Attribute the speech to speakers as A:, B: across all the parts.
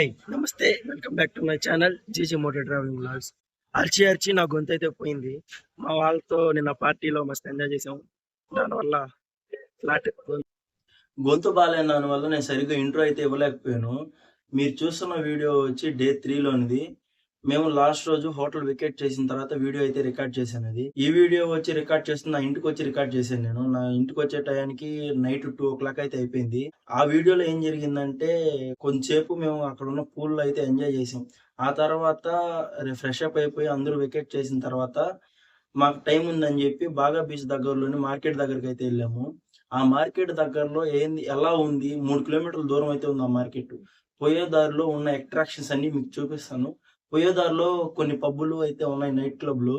A: Hi నమస్తే, welcome back to my channel GG moto travelling vlogs. అరిచి నా గొంతు అయితే పోయింది. మా వాళ్ళతో నిన్న పార్టీలో మస్తు ఎంజాయ్ చేసాం. దానివల్ల ఫ్లాట్ గొంతు బాగాలేని దానివల్ల నేను సరిగ్గా ఇంట్రో అయితే ఇవ్వలేకపోయాను. మీరు చూస్తున్న వీడియో వచ్చి డే 3లోనిది. మేము లాస్ట్ రోజు హోటల్ వికెట్ చేసిన తర్వాత వీడియో అయితే రికార్డ్ చేశాను. అది ఈ వీడియో వచ్చి రికార్డ్ చేస్తున్న నా ఇంటికి వచ్చి రికార్డ్ చేశాను. నేను నా ఇంటికి వచ్చే టయానికి నైట్ 2 o'clock అయితే అయిపోయింది. ఆ వీడియోలో ఏం జరిగిందంటే కొంచెంసేపు మేము అక్కడ ఉన్న పూల్లో అయితే ఎంజాయ్ చేసాం. ఆ తర్వాత ఫ్రెష్ అప్ అయిపోయి అందరూ వికెట్ చేసిన తర్వాత మాకు టైం ఉందని చెప్పి బాగా బీచ్ దగ్గరలోని మార్కెట్ దగ్గరికి అయితే వెళ్ళాము. ఆ మార్కెట్ దగ్గరలో ఎలా ఉంది, 3 కిలోమీటర్ల దూరం అయితే ఉంది ఆ మార్కెట్. పోయే దారిలో ఉన్న అట్రాక్షన్స్ అన్ని మీకు చూపిస్తాను. పోయేదారిలో కొన్ని పబ్బులు అయితే ఉన్నాయి, నైట్ క్లబ్లు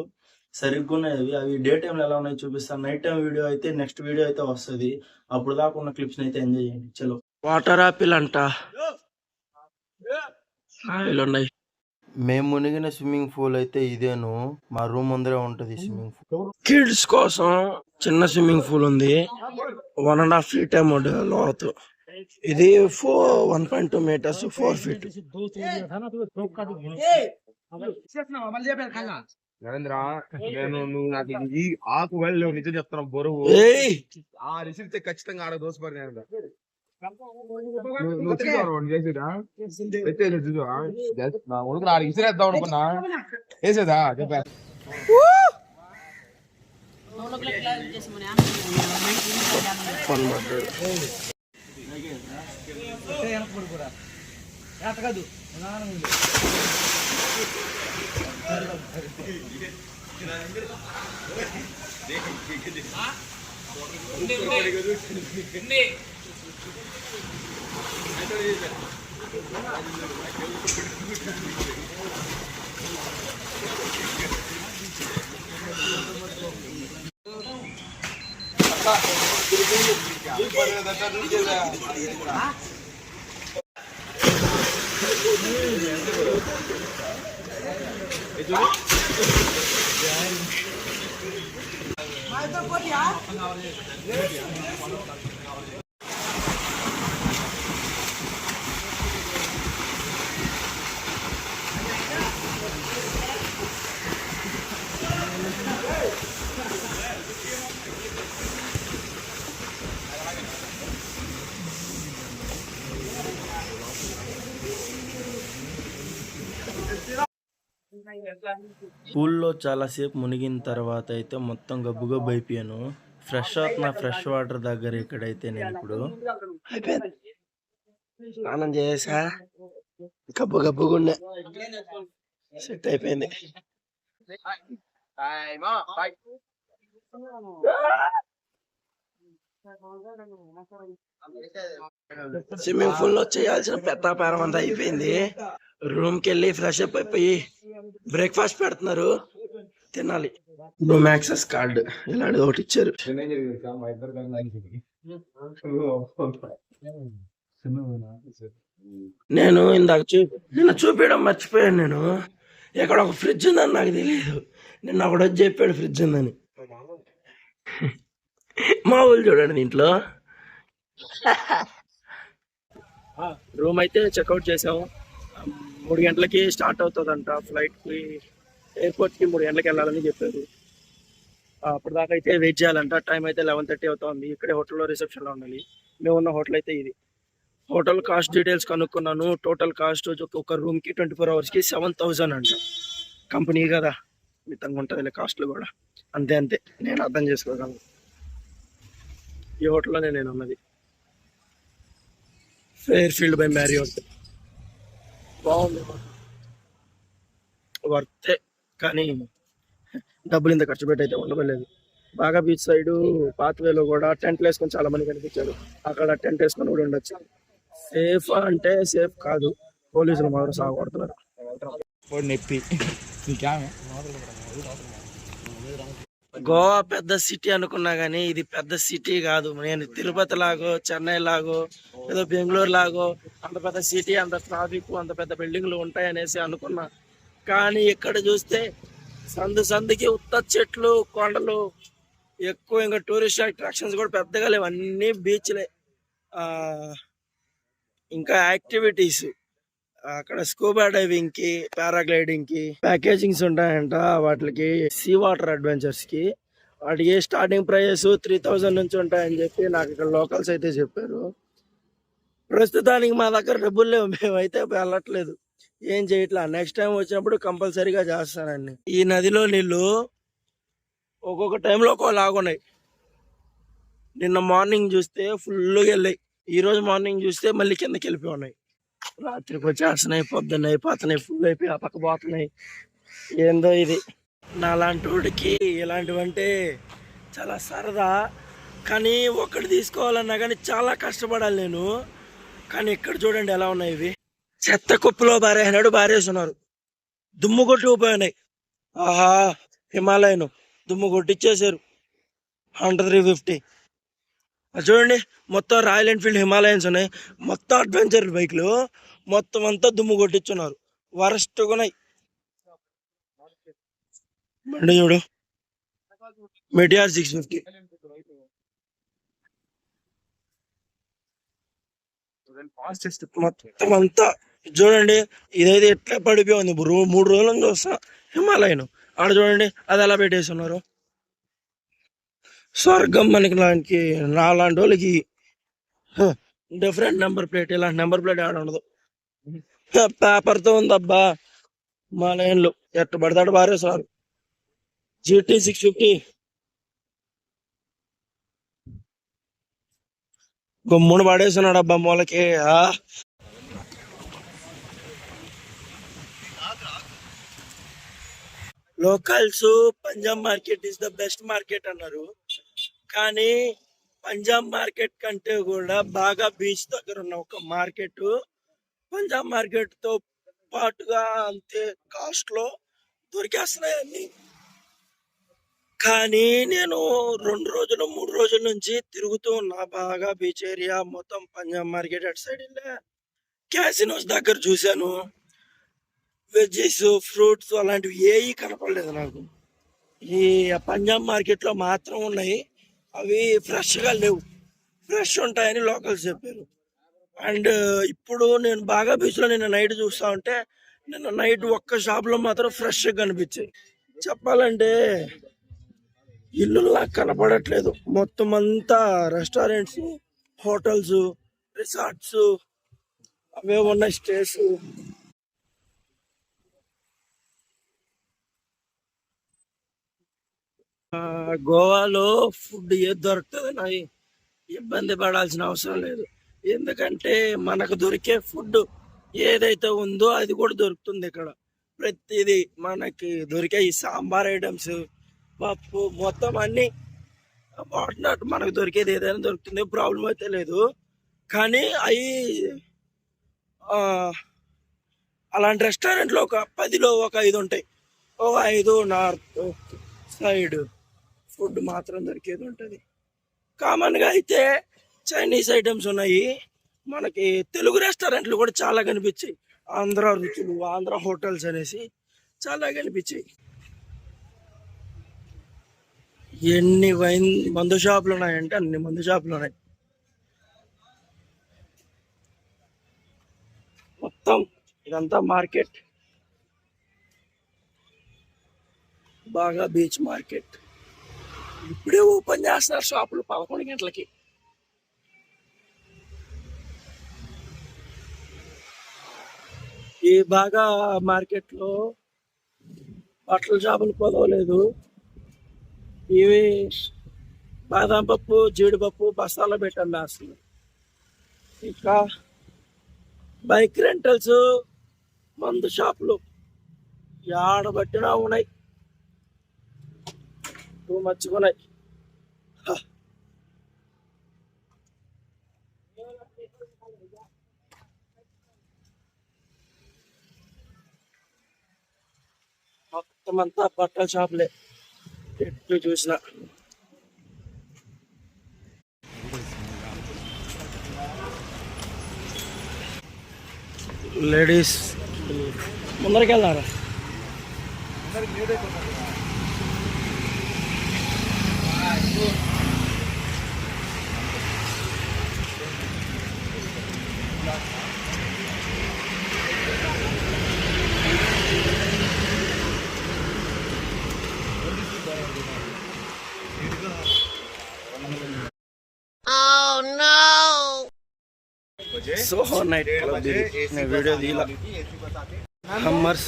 A: సరిగ్గా ఉన్నాయి. అవి డే టైంలో ఎలా ఉన్నాయి చూపిస్తాను. నైట్ టైం వీడియో అయితే నెక్స్ట్ వీడియో అయితే వస్తుంది. అప్పుడు దాకా ఉన్న క్లిప్స్ అయితే ఎంజాయ్ చేయండి. చలో. వాటర్ ఆపిల్ అంట ఉన్నాయి. మేము మునిగిన స్విమ్మింగ్ పూల్ అయితే ఇదేను. మా రూమ్ ముందరే ఉంటది స్విమ్మింగ్ పూల్. కిడ్స్ కోసం చిన్న స్విమ్మింగ్ పూల్ ఉంది. 1.5 feet లోతు. ఇది 1.2 meters 4 feet.
B: నరేంద్ర, నువ్వు నాకు ఈ ఆకు వెళ్ళి నిజం చెప్తున్నావు. బరువు ఆ రిసిప్ట్ ఖచ్చితంగా ఆడ దోసపడి నువ్వు చేసేదా ఉడుకు ఆడ ఇసిరేద్దాం అనుకున్నా. వేసేదా చెప్పా. పూల్లో చాలాసేపు మునిగిన తర్వాత అయితే మొత్తం గబ్బు గబ్బు అయిపోయాను. ఫ్రెష్ అవుతున్న ఫ్రెష్ వాటర్ దగ్గర ఇక్కడైతే నేను ఇప్పుడు స్నానం చేసా. గబ్బు గబ్బుగుండే సెట్ అయిపోయింది. స్విమ్మింగ్ పూల్ లో చేయాల్సిన పెద్దాపారం అంతా అయిపోయింది. రూమ్ కి వెళ్ళి ఫ్రెష్ అప్ అయిపోయి బ్రేక్ఫాస్ట్ పెడుతున్నారు, తినాలి. రూమ్ యాక్సెస్ కార్డు ఇలాంటిది ఒకటి ఇచ్చారు. నేను ఇందాక నిన్న చూపించడం మర్చిపోయాను. నేను ఎక్కడ ఒక ఫ్రిడ్జ్ ఉందని నాకు తెలియదు. నిన్న ఒకటి వచ్చి చెప్పాడు ఫ్రిడ్జ్ ఉందని. మా ఊళ్ళు చూడండి దీంట్లో. రూమ్ అయితే చెక్అవుట్ చేసాము. 3 గంటలకి స్టార్ట్ అవుతుందంట ఫ్లైట్ కి. ఎయిర్పోర్ట్ కి 3 గంటలకు వెళ్ళాలని చెప్పారు. అప్పటిదాకా అయితే వెయిట్ చేయాలంట. టైం అయితే 11:30 అవుతుంది. ఇక్కడే హోటల్లో రిసెప్షన్ లో ఉండాలి. మేము ఉన్న హోటల్ అయితే ఇది. హోటల్ కాస్ట్ డీటెయిల్స్ కనుక్కున్నాను. టోటల్ కాస్ట్ ఒక రూమ్ కి 24 hours కి 7,000 అంట. కంపెనీ కదా, మితంగా ఉంటుంది కాస్ట్లు కూడా. అంతే నేను అర్థం చేసుకోగలను. ఈ హోటల్లోనే నేను ఉన్నది. Fairfield by Marriott. బాగుంది, వర్తే. కానీ డబ్బులు ఇంత ఖర్చు పెట్టి అయితే ఉండలేదు. బాగా బీచ్ సైడ్ పాత్వేలో కూడా టెంట్లు వేసుకొని చాలా మంది కనిపించారు. అక్కడ టెంట్ వేసుకొని కూడా ఉండొచ్చు. సేఫ్ అంటే సేఫ్ కాదు, పోలీసులు మాత్రం సాగొడుతున్నారు. గోవా పెద్ద సిటీ అనుకున్నా గానీ ఇది పెద్ద సిటీ కాదు. నేను తిరుపతి లాగో, చెన్నై లాగో, ఏదో బెంగళూరు లాగో అంత పెద్ద సిటీ, అంత ట్రాఫిక్, అంత పెద్ద బిల్డింగ్లు ఉంటాయనేసి అనుకున్నా. కానీ ఇక్కడ చూస్తే సందుకి ఉత్త చెట్లు, కొండలు ఎక్కువ. ఇంకా టూరిస్ట్ అట్రాక్షన్స్ కూడా పెద్దగా లేవు, అన్ని బీచ్లే. ఇంకా యాక్టివిటీస్
A: అక్కడ స్కూబా డైవింగ్ కి, పారాగ్లైడింగ్ కి ప్యాకేజింగ్స్ ఉంటాయంట. వాటికి సీ వాటర్ అడ్వెంచర్స్ కి వాటికి స్టార్టింగ్ ప్రైస్ 3000 నుంచి ఉంటాయని చెప్పి నాకు ఇక్కడ లోకల్స్ అయితే చెప్పారు. ప్రస్తుతానికి మా దగ్గర డబ్బులు లేవు, మేమైతే వెళ్ళట్లేదు, ఏం చేయట్లా. నెక్స్ట్ టైం వచ్చినప్పుడు కంపల్సరీగా చేస్తానండి. ఈ నదిలో నీళ్లు ఒక్కొక్క టైంలో ఒక్కో లాగున్నాయి. నిన్న మార్నింగ్ చూస్తే ఫుల్గా వెళ్ళాయి, ఈ రోజు మార్నింగ్ చూస్తే మళ్ళీ కిందకి వెళ్ళిపోయి ఉన్నాయి. రాత్రికి వచ్చేస్తున్నాయి, పొద్దున్న అయిపోతున్నాయి, ఫుల్ అయిపోయి ఆ పక్క పోతున్నాయి. ఏందో ఇది. నాలాంటి వాడికి ఇలాంటివంటే చాలా సరదా, కానీ ఒక్కటి తీసుకోవాలన్నా కానీ చాలా కష్టపడాలి నేను. కానీ ఇక్కడ చూడండి ఎలా ఉన్నాయి ఇవి. చెత్త కుప్పలో బారేస్తున్నారు, దుమ్ము కొట్టి పోయినాయి. ఆహా, హిమాలయన్ దుమ్ము కొట్టిచ్చేసారు. 350 చూడండి. మొత్తం రాయల్ ఎన్ఫీల్డ్ హిమాలయన్స్ ఉన్నాయి, మొత్తం అడ్వెంచర్ బైక్లు, మొత్తం అంతా దుమ్ము కొట్టించున్నారు. వరస్ట్గా ఉన్నాయి. బండి చూడు, మెటిఆర్ 650. మొత్తం అంతా చూడండి. ఇదైతే ఎట్లా పడిపోయింది. 3 రోజుల నుంచి వస్తా హిమాలయన్. ఆడ చూడండి అది ఎలా పెట్టేస్తున్నారు. స్వర్గం మనకి నాలాంటి వాళ్ళకి. డిఫరెంట్ నెంబర్ ప్లేట్, ఇలాంటి నెంబర్ ప్లేట్ ఆడ ఉండదు. పేపర్తో ఉందబ్బా మా లైన్లో. ఎట్ట పడతాడు బారేసారు. GT 650 గమ్మును పడేస్తున్నాడు అబ్బా మూలకి. Locals Punjab market is the best market అన్నారు, కానీ పంజాబ్ మార్కెట్ కంటే కూడా బాగా బీచ్ దగ్గర ఉన్న ఒక మార్కెట్ పంజాబ్ మార్కెట్ తో పాటుగా అంతే కాస్ట్ లో దొరికేస్తున్నాయి అన్ని. కానీ నేను 2 రోజులు 3 రోజుల నుంచి తిరుగుతూ ఉన్నా బాగా బీచ్ ఏరియా మొత్తం. పంజాబ్ మార్కెట్ అటు సైడ్ క్యాసినోస్ దగ్గర చూశాను. వెజ్జెస్, ఫ్రూట్స్ అలాంటివి ఏవి కనపడలేదు నాకు. ఈ పంజాబ్ మార్కెట్ లో మాత్రం ఉన్నాయి, అవి ఫ్రెష్ గా లేవు. ఫ్రెష్ ఉంటాయని లోకల్స్ చెప్పారు. అండ్ ఇప్పుడు నేను బాగా బీచ్ లో నిన్న నైట్ చూస్తా ఉంటే, నిన్న నైట్ ఒక్క షాప్ లో మాత్రం ఫ్రెష్ గా కనిపించాయి. చెప్పాలంటే ఇల్లు నాకు కనపడట్లేదు, మొత్తం అంతా రెస్టారెంట్స్, హోటల్స్, రిసార్ట్స్ అవే ఉన్నాయి, స్టేస్. గోవాలో ఫుడ్ ఏది దొరుకుతుంది నాకు ఇబ్బంది పడాల్సిన అవసరం లేదు. ఎందుకంటే మనకు దొరికే ఫుడ్ ఏదైతే ఉందో అది కూడా దొరుకుతుంది ఇక్కడ. ప్రతిదీ మనకి దొరికే ఈ సాంబార్ ఐటమ్స్, పప్పు, మొత్తం అన్ని వాటినాట్ మనకు దొరికేది ఏదైనా దొరుకుతుంది, ప్రాబ్లం అయితే లేదు. కానీ అవి అలాంటి రెస్టారెంట్లో ఒక 10లో ఒక 5 ఉంటాయి. ఒక 5 నార్త్ సైడ్ ఫుడ్ మాత్రం దొరికేది ఉంటుంది. కామన్గా అయితే చైనీస్ ఐటమ్స్ ఉన్నాయి. మనకి తెలుగు రెస్టారెంట్లు కూడా చాలా కనిపించాయి. ఆంధ్ర రుచులు, ఆంధ్ర హోటల్స్ అనేసి చాలా కనిపించాయి. ఎన్ని మందు షాపులు ఉన్నాయంటే అన్ని మందు షాపులు ఉన్నాయి. మొత్తం ఇదంతా మార్కెట్, బాగా బీచ్ మార్కెట్. ఇప్పుడే ఓపెన్ చేస్తున్నారు షాపులు 11 గంటలకి. ఈ బాగా మార్కెట్ లో బట్టల షాపులు కొదవలేదు. ఇవి బాదం పప్పు, జీడిపప్పు బస్తాలో పెట్టండి అసలు. ఇంకా బైక్ రెంటల్స్, మందు షాపులు ఆడబట్టినా ఉన్నాయి, టూ మచ్గా ఉన్నాయి. మొత్తం అంతా బట్టల షాపులే ఎట్లు చూసినా. లేడీస్ ముందరికి వెళ్దారా. सोहो नाइट क्लब ने वीडियो दिला हम्मर्स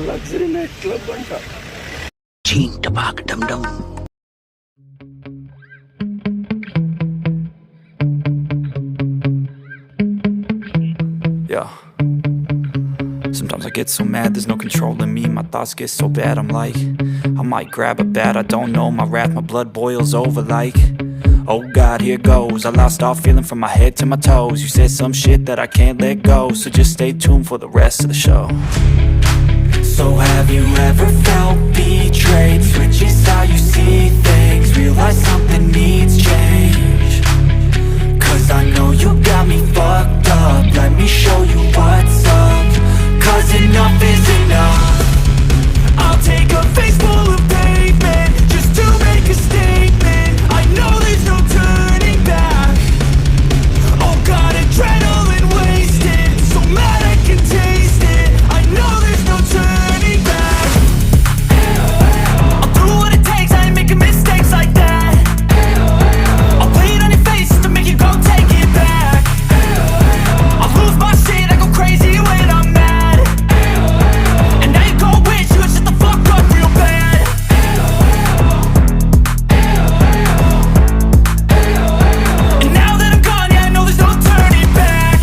A: लग्जरी नाइट क्लब अंट चीन टबाक डम डम
C: Yeah. Sometimes I get so mad, there's no controlling me. My thoughts get so bad, I'm like, I might grab a bat, I don't know. My wrath, my blood boils over like, oh God, here goes. I lost all feeling from my head to my toes. You said some shit that I can't let go, so just stay tuned for the rest of the show. So have you ever felt betrayed? Switches how you see things, realize something needs change. Cause I know you got me fucked up, let me show you what's up. Cause enough is enough. I'll take a face full of pavement just to make a statement. I know there's no turning back. Oh God, adrenaline wasted, so mad I can taste it. I know there's no turning back. I'll do what it takes, I ain't making mistakes like that. I'll play it on your face just to make you go take it back. I'll lose my shit, I go crazy when I'm mad. And now you go wish you would shut the fuck up real bad. And now that I'm gone, yeah, I know there's no turning back.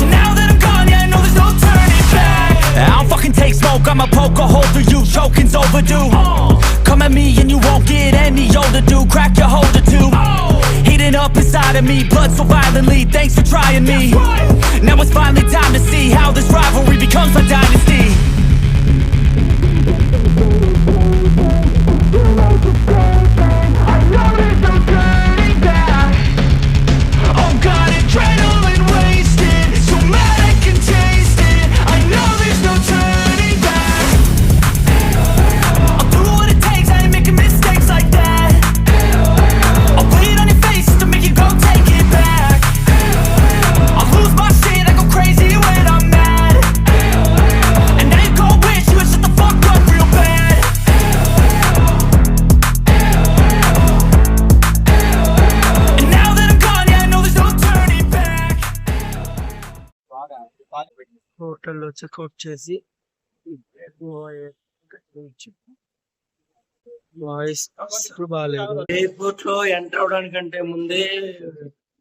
C: And now that I'm gone, yeah, I know there's no turning back. I don't fucking take smoke, I'ma poke a hole through you, choking's overdue. Come at me and you won't get any older, dude. Crack your holder too. Heating up inside of me, blood so violently. Thanks for trying me. Now it's finally time to see how this rivalry becomes a dynasty. I know there's no turning back. Oh God, adrenaline wasted, so mad I can taste it. I know there's no turning back. I'll do what it takes, I ain't making mistakes like that. I'll play it on your face just to make you go take it back. I'll lose my shit, I go crazy when I'm mad. And now you go wish you would shut the fuck up real bad. And now that I'm gone, yeah, I know there's no turning back.
A: హోటల్లో checkout చేసి voice అస్సలు బాగాలేదు. Airport లో enter అవడానికంటే ముందే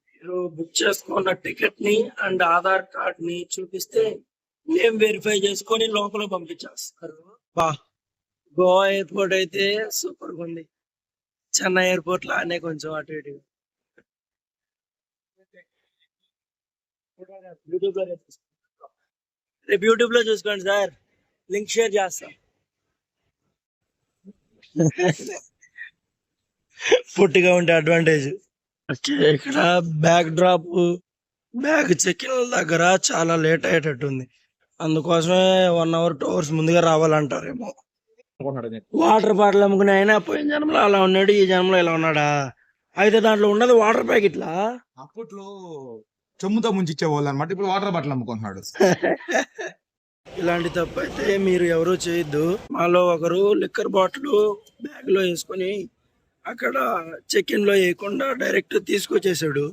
A: మీరు book చేసుకున్న ticket ని and Aadhaar card ని చూపిస్తే నేమ్ వెరిఫై చేసుకొని లోపల పంపించేస్తారు. బా గోవా ఎయిర్పోర్ట్ అయితే సూపర్ గా ఉంది. చెన్నై ఎయిర్పోర్ట్ లానే కొంచెం అటు ఇటు. రేపు యూట్యూబ్ లో చూసుకోండి సార్, లింక్ షేర్ చేస్తా. పొట్టిగా ఉంటే అడ్వాంటేజ్. ఇక్కడ back drop bag check in దగ్గర చాలా లేట్ అయ్యేటట్టుంది. అందుకోసమే 1 hour 2 hours ముందుగా రావాలంటారేమో. వాటర్ బాటిల్ అమ్ముకునే అయినా పోయిన జన్మలో అలా ఉన్నాడు, ఈ జన్మలో ఇలా ఉన్నాడా? అయితే దాంట్లో ఉన్నది వాటర్ ప్యాకెట్లా?
D: అప్పట్లో చెమ్ముతో ముంచిచ్చేవాళ్ళు అనమాట, ఇప్పుడు వాటర్ బాటిల్ అమ్ముకుంటున్నాడు.
A: ఇలాంటి తప్పు అయితే మీరు ఎవరు చేయొద్దు. మాలో ఒకరు లిక్కర్ బాటిల్ బ్యాగ్ లో వేసుకొని అక్కడ చెక్ ఇన్ లో వేయకుండా డైరెక్ట్ తీసుకొచ్చేసాడు.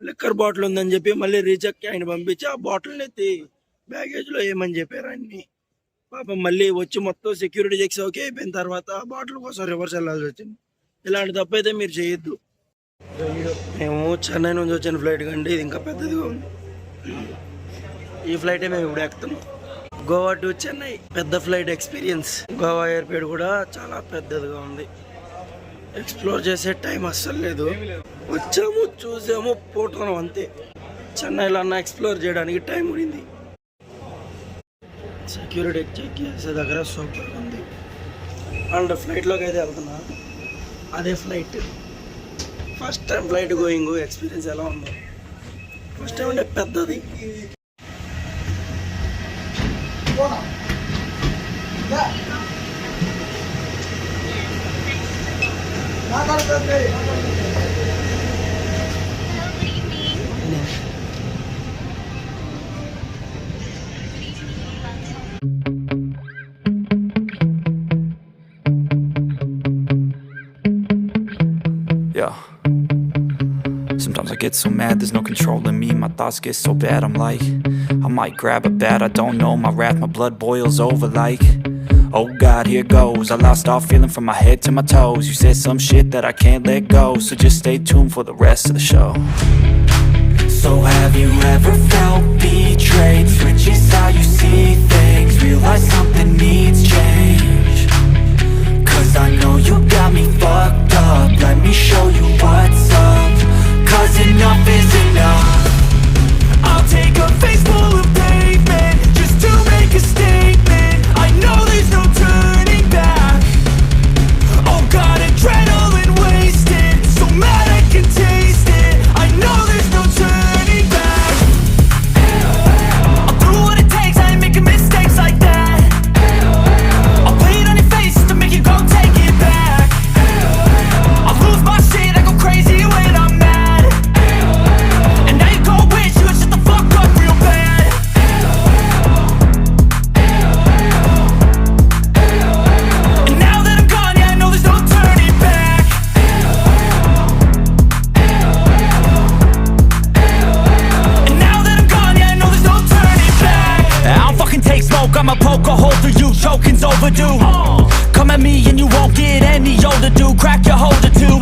A: లిక్కర్ బాటిల్ ఉందని చెప్పి మళ్ళీ రీచెక్ ఆయన పంపించి ఆ బాటిల్ ఎత్తి బ్యాగేజ్ లో వేయమని చెప్పారు ఆయన్ని. పాపం మళ్ళీ వచ్చి మొత్తం సెక్యూరిటీ చెక్స్ ఓకే అయిపోయిన తర్వాత బాటిల్ కోసం రివర్స్ వెళ్ళాల్సి వచ్చింది. ఇలాంటి తప్పు అయితే మీరు చేయొద్దు. మేము చెన్నై నుంచి వచ్చిన ఫ్లైట్ కంటే ఇది ఇంకా పెద్దదిగా ఉంది. ఈ ఫ్లైటే మేము ఇప్పుడు ఎక్కుతున్నాం. గోవా టు చెన్నై పెద్ద ఫ్లైట్ ఎక్స్పీరియన్స్. గోవా ఎయిర్పోర్ట్ కూడా చాలా పెద్దదిగా ఉంది. ఎక్స్ప్లోర్ చేసే టైం అస్సలు లేదు. వచ్చాము చూసాము పోతున్నాం అంతే. చెన్నైలో అన్న ఎక్స్ప్లోర్ చేయడానికి టైం ఉండింది. సెక్యూరిటీ చెక్ చేసే దగ్గర సూపర్ ఉంది. అండ్ ఫ్లైట్లోకి అయితే వెళ్తున్నా, అదే flight. First time flight going experience ఎలా ఉందో. ఫస్ట్ టైం అంటే పెద్దది.
C: get so mad, there's no controlling me. My thoughts get so bad, I'm like, I might grab a bat, I don't know. My wrath, my blood boils over like, oh God, here goes. I lost all feeling from my head to my toes. You said some shit that I can't let go, so just stay tuned for the rest of the show. So have you ever felt betrayed? Switches how you see things, realize something needs change. Cause I know you got me fucked up, let me show you what's up. Cause enough is enough. I'll take a face full of pavement just to make a statement. I know there's no turning back. Oh God, adrenaline wasted, so mad I can taste it. I know there's no turning back. I'll do what it takes, I ain't making mistakes like that. I'll play it on your face to make you go take it back. I'll lose my shit, I go crazy when I'm mad. And now you go wish you would shut the fuck up real bad. And now that I'm gone, yeah, I know there's no turning back. And now that I'm gone, yeah, I know there's no turning back. I don't fucking take smoke, I'ma poke a hole through you, choking's overdue. Come at me and you won't get any older, dude, crack your holder too.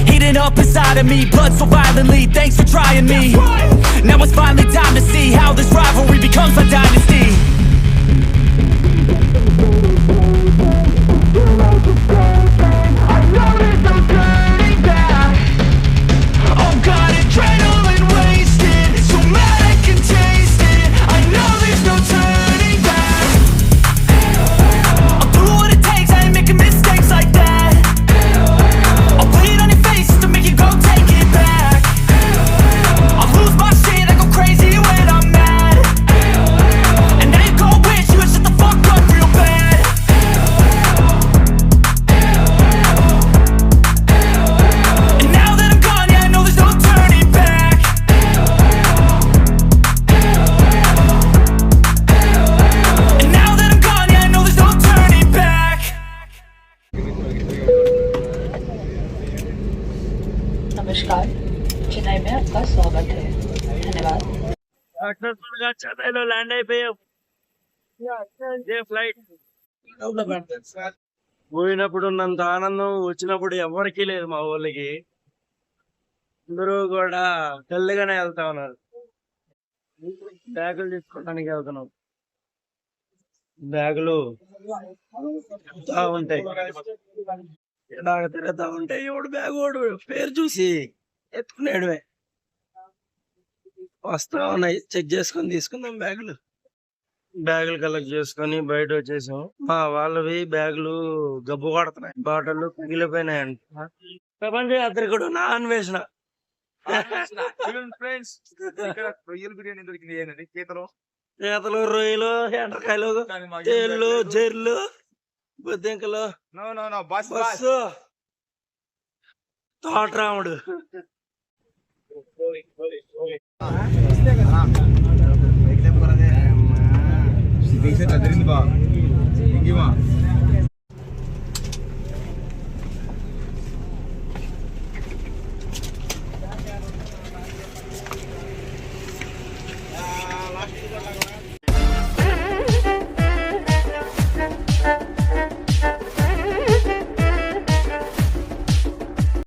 C: Heating up inside of me, blood so violently, thanks for trying me. Now it's finally time to see how this rivalry becomes a dynasty. I know there's no turning back. Oh God, adrenaline wasted, so mad I can taste it. I know there's no turning back. I'll do what it takes, I ain't making mistakes like that. I'll play it on your face to make you go take it back. I'll lose my shit, I go crazy when I'm mad. And now you go wish you would shut the fuck up real bad. And now that I'm gone, yeah, I know there's no turning back. And now that I'm gone, yeah, I know there's no turning back.
E: नमस्कार, चेन्नई में आपका स्वागत है। धन्यवाद।
B: Successful గా చెన్నైలో land అయిపోయాం. ఇదే ఫ్లైట్. పోయినప్పుడు ఉన్నంత ఆనందం వచ్చినప్పుడు ఎవరికీ లేదు మా ఊళ్ళకి. అందరూ కూడా తెల్లగానే వెళ్తా ఉన్నారు. బ్యాగులు తీసుకోవడానికి వెళ్తున్నాం. బ్యాగులు తిరుగుతా ఉంటాయి, ఇలాగ తిరుగుతా ఉంటాయి. ఎవడు బ్యాగ్ వాడు పేరు చూసి ఎత్తుకునేయడమే. వస్తా ఉన్నాయి, చెక్ చేసుకొని తీసుకుందాం బ్యాగులు. బ్యాగులు కలెక్ట్ చేసుకొని బయట వచ్చేసాం. మా వాళ్ళవి బ్యాగులు గబ్బు కొడుతున్నాయి, బాటలు పగిలిపోయినాయంట. ప్రపంచ యాత్ర కూడా నా అన్వేషణ.
D: ఫ్రెండ్స్ ఇక్కడ రొయ్యల బిర్యానీ దొరికింది ఏంటండి పీతలు
B: పీతలు, రొయ్యలు, ఎండ్రకాయలు, తేళ్ళు, జెర్లు, బొద్దింకలు, బస్సు, తోటరాముడు.
D: జరిగింది బా ఇంకేమా